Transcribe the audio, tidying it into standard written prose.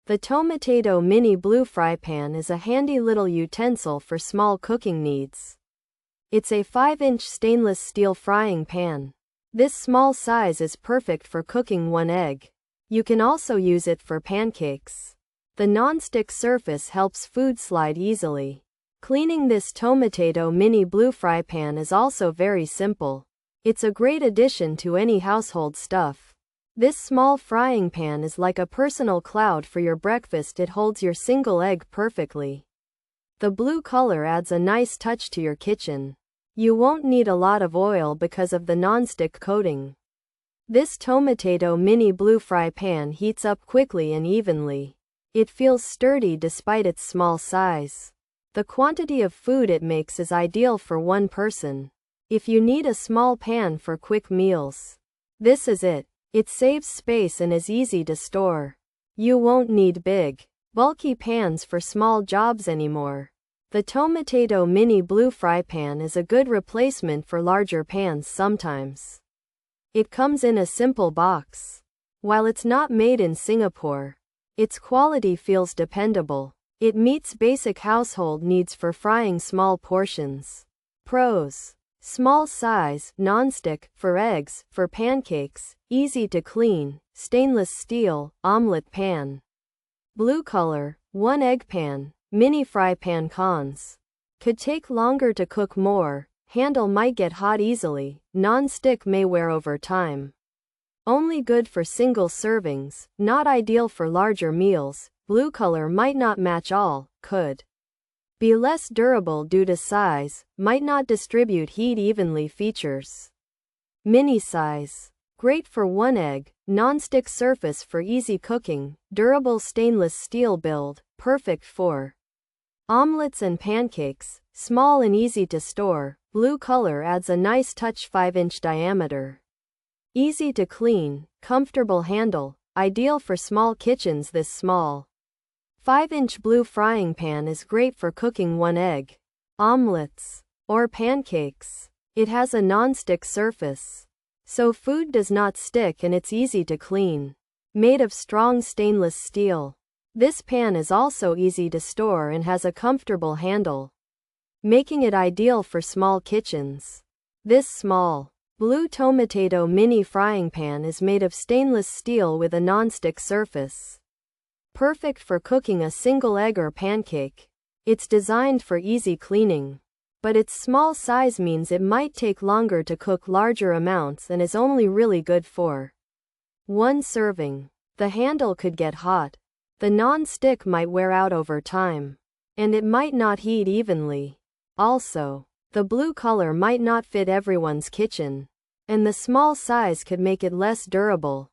The Tomotato Mini Blue Fry Pan is a handy little utensil for small cooking needs. It's a 5-inch stainless steel frying pan. This small size is perfect for cooking 1 egg. You can also use it for pancakes. The non-stick surface helps food slide easily. Cleaning this Tomotato Mini Blue Fry Pan is also very simple. It's a great addition to any household stuff. This small frying pan is like a personal cloud for your breakfast. It holds your single egg perfectly. The blue color adds a nice touch to your kitchen. You won't need a lot of oil because of the non-stick coating. This Tomotato Mini Blue Fry Pan heats up quickly and evenly. It feels sturdy despite its small size. The quantity of food it makes is ideal for 1 person. If you need a small pan for quick meals, this is it. It saves space and is easy to store. You won't need big, bulky pans for small jobs anymore. The Tomotato Mini Blue Fry Pan is a good replacement for larger pans sometimes. It comes in a simple box. While it's not made in Singapore, its quality feels dependable. It meets basic household needs for frying small portions. Pros: small size, non-stick, for eggs, for pancakes, easy to clean, stainless steel, omelet pan. Blue color, 1 egg pan, mini fry pan. Cons: could take longer to cook more, handle might get hot easily, non-stick may wear over time. Only good for single servings, not ideal for larger meals. Blue color might not match all, could be less durable due to size, might not distribute heat evenly. Features: mini size, great for 1 egg, non-stick surface for easy cooking, durable stainless steel build, perfect for omelets and pancakes, small and easy to store. Blue color adds a nice touch. 5-inch diameter, easy to clean, comfortable handle, ideal for small kitchens. This small 5-inch blue frying pan is great for cooking 1 egg, omelets, or pancakes. It has a non-stick surface, so food does not stick and it's easy to clean. Made of strong stainless steel, this pan is also easy to store and has a comfortable handle, making it ideal for small kitchens. This small blue Tomotato Mini Frying Pan is made of stainless steel with a non-stick surface. Perfect for cooking a single egg or pancake. It's designed for easy cleaning, but its small size means it might take longer to cook larger amounts and is only really good for 1 serving. The handle could get hot. The non-stick might wear out over time, and it might not heat evenly. Also, the blue color might not fit everyone's kitchen, and the small size could make it less durable.